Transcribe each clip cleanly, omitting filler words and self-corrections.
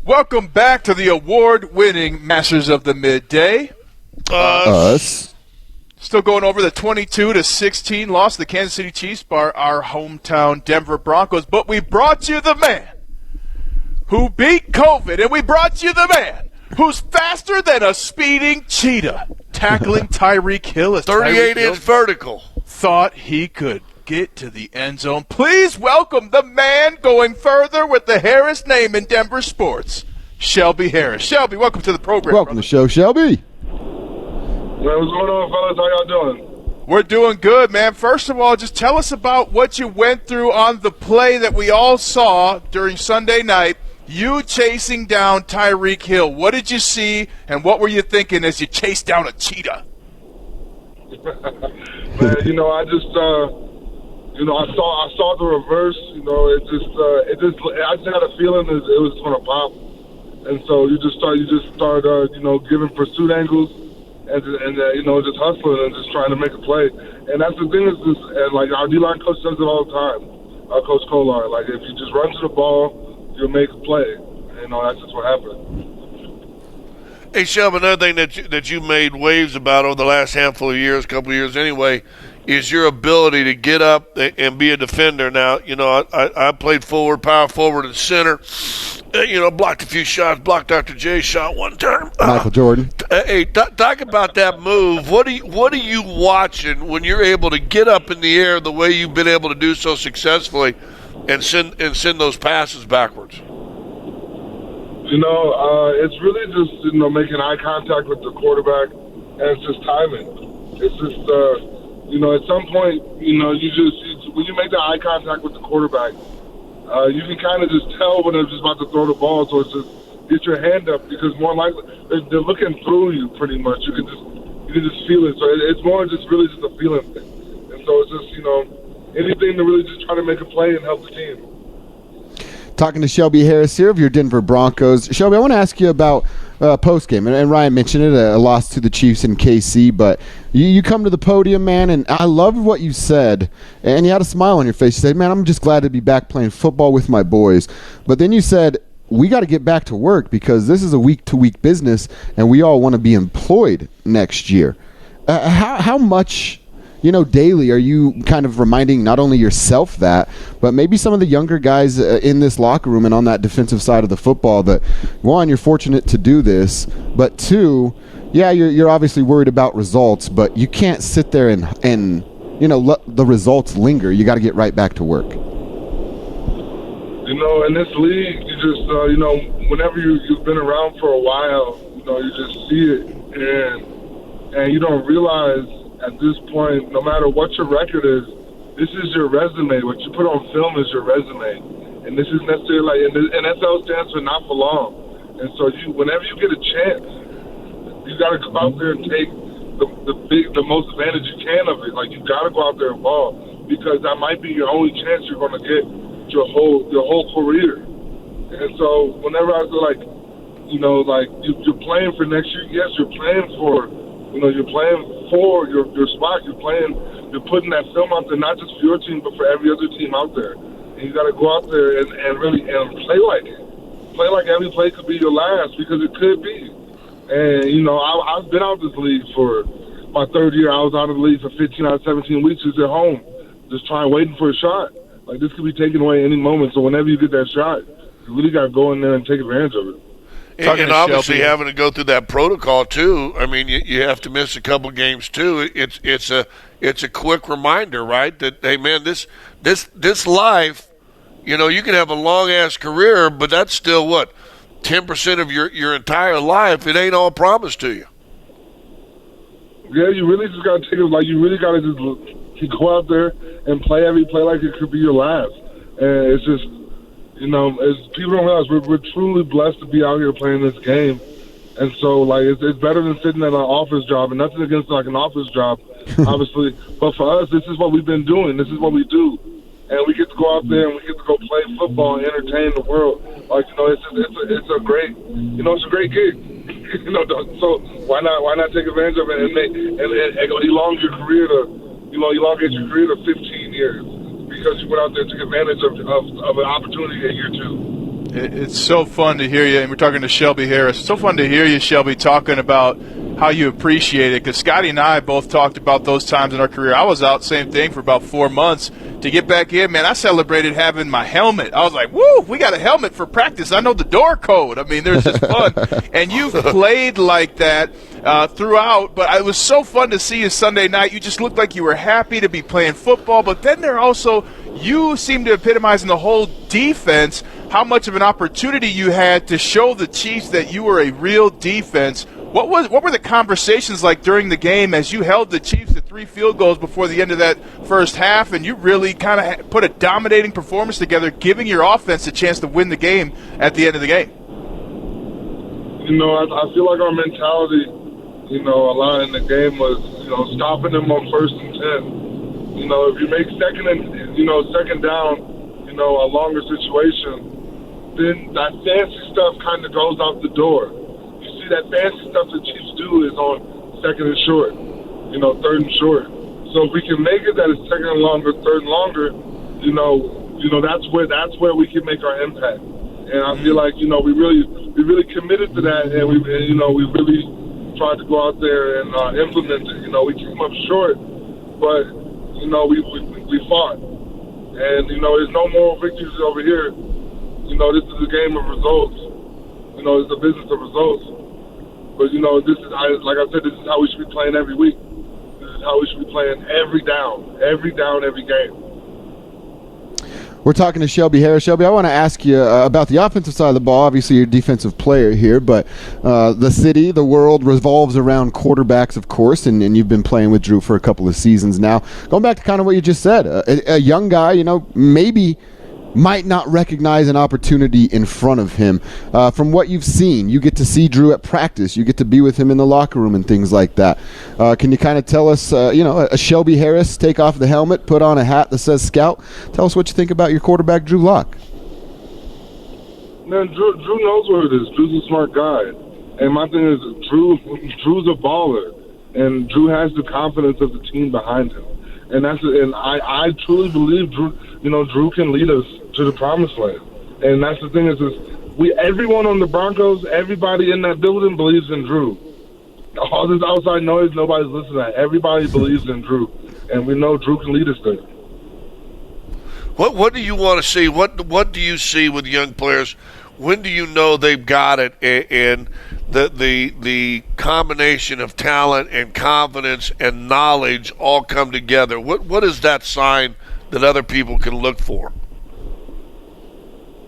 Welcome back to the award-winning Masters of the Midday. Us. Still going over the 22-16 loss to the Kansas City Chiefs by our hometown Denver Broncos. But we brought you the man who beat COVID, and we brought you the man who's faster than a speeding cheetah, tackling Tyreek Hill as 38-inch vertical. Thought he could get to the end zone. Please welcome the man going further with the Harris name in Denver sports, Shelby Harris. Shelby, welcome to the program. Welcome to the show, Shelby. What's going on, fellas? How y'all doing? We're doing good, man. First of all, just tell us about what you went through on the play that we all saw during Sunday night, you chasing down Tyreek Hill. What did you see, and what were you thinking as you chased down a cheetah? Man, I saw the reverse. I just had a feeling it was going to pop, and so you just start giving pursuit angles, and just hustling and just trying to make a play. And that's the thing and like our D-line coach says it all the time, our Coach Kolar. Like if you just run to the ball, you'll make a play. That's just what happened. Hey, Shelby, another thing that you made waves about over the last handful of years, couple of years anyway, is your ability to get up and be a defender. Now, I played forward, power forward, and center. Blocked a few shots, blocked Dr. J's shot one time. Michael Jordan. Hey, talk about that move. What are you watching when you're able to get up in the air the way you've been able to do so successfully and send those passes backwards? It's really just, making eye contact with the quarterback, and it's just timing. It's just, at some point, when you make that eye contact with the quarterback, you can kind of just tell when they're just about to throw the ball, so it's just get your hand up, because more likely they're looking through you pretty much. You can just feel it. So it's more just really just a feeling thing. And so it's just, anything to really just try to make a play and help the team. Talking to Shelby Harris here of your Denver Broncos. Shelby, I want to ask you about postgame, and Ryan mentioned it, a loss to the Chiefs in KC, but you come to the podium, man, and I loved what you said, and you had a smile on your face. You said, man, I'm just glad to be back playing football with my boys. But then you said, we got to get back to work because this is a week-to-week business, and we all want to be employed next year. How much... daily, are you kind of reminding not only yourself that, but maybe some of the younger guys in this locker room and on that defensive side of the football that, one, you're fortunate to do this, but two, yeah, you're obviously worried about results, but you can't sit there and let the results linger. You got to get right back to work. In this league, you just, whenever you've been around for a while, you just see it, and you don't realize at this point, no matter what your record is, this is your resume. What you put on film is your resume. And this is necessarily and NFL stands for not for long. And so whenever you get a chance, you got to go out there and take the most advantage you can of it. Like, you got to go out there and ball, because that might be your only chance you're going to get your whole career. And so whenever I feel like, you're playing for next year, yes, you're playing for your spot. You're putting that film out there, not just for your team, but for every other team out there. And you got to go out there and really play like it. Play like every play could be your last, because it could be. And, I've been out of this league for my third year. I was out of the league for 15 out of 17 weeks just at home, just waiting for a shot. Like, this could be taken away any moment. So whenever you get that shot, you really got to go in there and take advantage of it. And obviously Shelby, having to go through that protocol too. I mean, you have to miss a couple games too. It's a quick reminder, right? That, hey man, this life, you can have a long ass career, but that's still what 10% of your entire life. It ain't all promised to you. Yeah, you really just got to take it. Like, you really got to just go out there and play every play like it could be your last. And it's just. As people don't realize, we're truly blessed to be out here playing this game. And so, it's better than sitting at an office job, and nothing against, an office job, obviously. But for us, this is what we've been doing. This is what we do. And we get to go out there and we get to go play football and entertain the world. It's a great, it's a great gig. So why not take advantage of it and elongate your career to 15 years? Because you went out there and took advantage of an opportunity in year two. It's so fun to hear you, and we're talking to Shelby Harris. It's so fun to hear you, Shelby, talking about how you appreciate it, because Scotty and I both talked about those times in our career. I was out, same thing, for about 4 months. To get back in, man, I celebrated having my helmet. I was like, woo, we got a helmet for practice. I know the door code. I mean, there's just fun. And you've played like that throughout, but it was so fun to see you Sunday night. You just looked like you were happy to be playing football, but then you seem to epitomize in the whole defense how much of an opportunity you had to show the Chiefs that you were a real defense. What were the conversations like during the game as you held the Chiefs to 3 field goals before the end of that first half, and you really kind of put a dominating performance together, giving your offense a chance to win the game at the end of the game? I feel like our mentality, a lot in the game was, stopping them on 1st and 10. If you make second down, a longer situation, then that fancy stuff kind of goes out the door. You see, that fancy stuff the Chiefs do is on 2nd and short, 3rd and short. So if we can make it that it's 2nd and longer, 3rd and longer, that's where we can make our impact. And I feel like, we really committed to that, and we really tried to go out there and implement it. We came up short, but we fought. And there's no moral victories over here. This is a game of results. It's a business of results. But this is like I said, this is how we should be playing every week. This is how we should be playing every down, every game. We're talking to Shelby Harris. Shelby, I want to ask you about the offensive side of the ball. Obviously, you're a defensive player here, but the city, the world revolves around quarterbacks, of course, and you've been playing with Drew for a couple of seasons now. Going back to kind of what you just said, a young guy, maybe might not recognize an opportunity in front of him. From what you've seen, you get to see Drew at practice. You get to be with him in the locker room and things like that. Can you kind of tell us, a Shelby Harris, take off the helmet, put on a hat that says Scout? Tell us what you think about your quarterback, Drew Lock. Man, Drew knows what it is. Drew's a smart guy. And my thing is, Drew's a baller. And Drew has the confidence of the team behind him. And I truly believe Drew can lead us to the promised land. And that's the thing is everyone on the Broncos, everybody in that building believes in Drew. All this outside noise, nobody's listening to that. Everybody believes in Drew. And we know Drew can lead us there. What do you want to see? What do you see with young players? When do you know they've got it, and the combination of talent and confidence and knowledge all come together? What is that sign that other people can look for?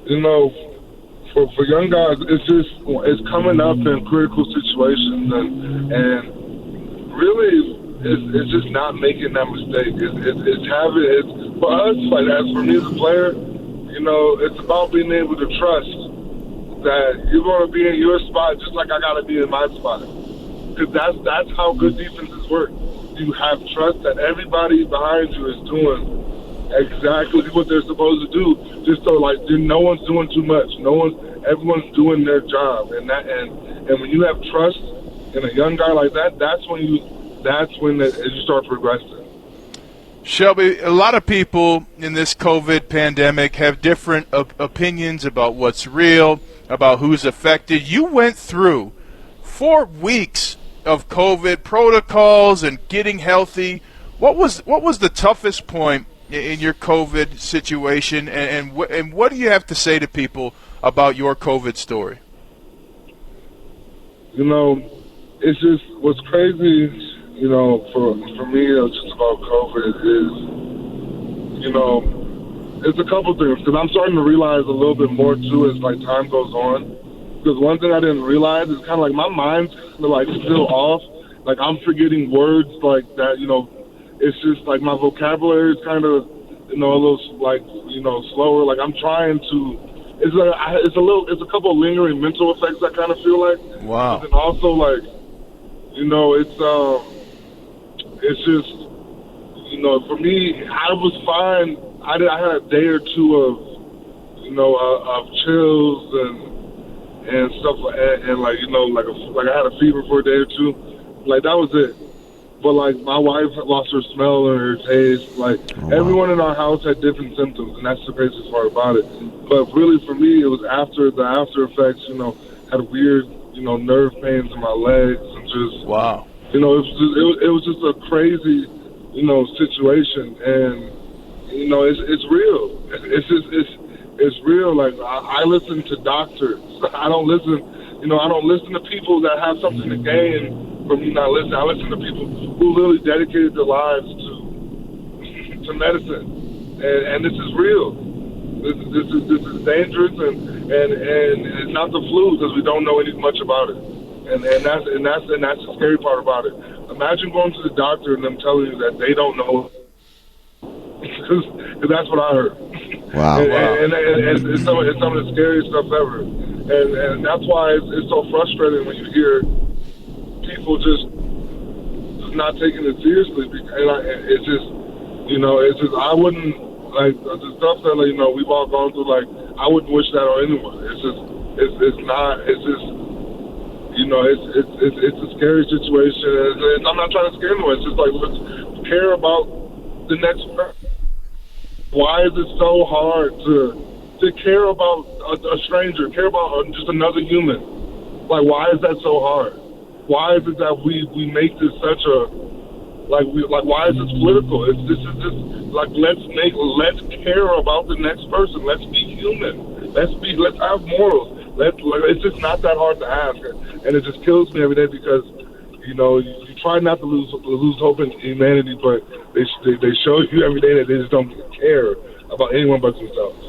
For young guys, it's coming up in critical situations, and really it's just not making that mistake. It's for us, like as for me as a player, it's about being able to trust that you're going to be in your spot just like I got to be in my spot. Because that's how good defenses work. You have trust that everybody behind you is doing exactly what they're supposed to do. Just so no one's doing too much. Everyone's doing their job. And when you have trust in a young guy like that, that's when you start progressing. Shelby, a lot of people in this COVID pandemic have different opinions about what's real, about who's affected. You went through 4 weeks of COVID protocols and getting healthy. What was the toughest point in your COVID situation, and what do you have to say to people about your COVID story? It's just what's crazy. For me, just about COVID is, it's a couple things. Because I'm starting to realize a little bit more, too, as, time goes on. Because one thing I didn't realize is kind of my mind's still off. I'm forgetting words like that, it's just, my vocabulary is kind of, a little, slower. I'm trying to, it's a couple of lingering mental effects I kind of feel like. Wow. And also, it's just, for me, I was fine. I had a day or two of chills and stuff like that, and I had a fever for a day or two. That was it. But like my wife lost her smell or her taste. Like everyone in our house had different symptoms, and that's the craziest part about it. But really, for me, it was after the after effects. Had weird, nerve pains in my legs, and just Wow. it was just a crazy, situation, and it's real. It's real. Like I listen to doctors. I don't listen to people that have something to gain from me not listening. I listen to people who really dedicated their lives to medicine, and this is real. This is dangerous, and it's not the flu because we don't know much about it, and that's the scary part about it. Imagine going to the doctor and them telling you that they don't know, because that's what I heard. Wow. And it's some of the scariest stuff ever, and that's why it's so frustrating when you hear people just not taking it seriously. It's just I wouldn't like the stuff that we've all gone through. Like I wouldn't wish that on anyone. It's a scary situation. I'm not trying to scare anyone. It's just like let's care about the next person. Why is it so hard to care about a stranger, care about just another human? Like why is that so hard? Why is it that we make this such a why is this political? This is just like let's care about the next person. Let's be human. Let's have morals. It's just not that hard to ask, and it just kills me every day because you try not to lose hope in humanity, but they show you every day that they just don't care about anyone but themselves.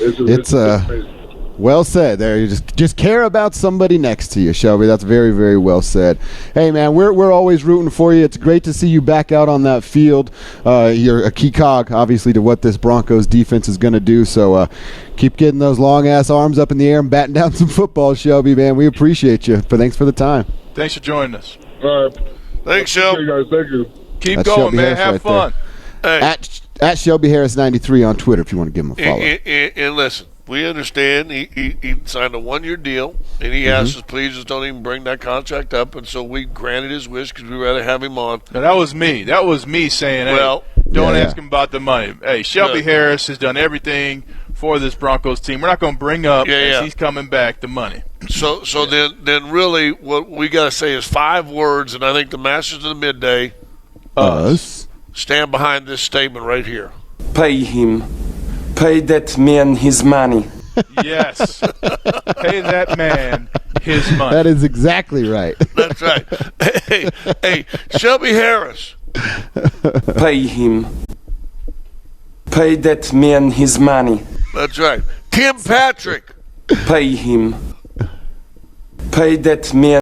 It's crazy. Well said there. You just care about somebody next to you, Shelby. That's very, very well said. Hey, man, we're always rooting for you. It's great to see you back out on that field. You're a key cog, obviously, to what this Broncos defense is going to do. So keep getting those long-ass arms up in the air and batting down some football, Shelby, man. We appreciate you. But thanks for the time. Thanks for joining us. All right. Thanks, Shelby. Hey, guys. Thank you. Keep That's going, Shelby man. Harris Have right fun. Hey. At Shelby Harris 93 on Twitter if you want to give him a follow. And listen, we understand he signed a 1-year deal, and he asked us, please just don't even bring that contract up, and so we granted his wish because we'd rather have him on. Now, that was me. That was me saying, hey, don't ask him about the money. Hey, Shelby Harris has done everything for this Broncos team. We're not going to bring up, as he's coming back, the money. So then really what we got to say is 5 words, and I think the Masters of the Midday stand behind this statement right here. Pay him. Pay that man his money. Yes. Pay that man his money. That is exactly right. That's right. Hey, Shelby Harris. Pay him. Pay that man his money. That's right. Tim Patrick. Pay him. Pay that man.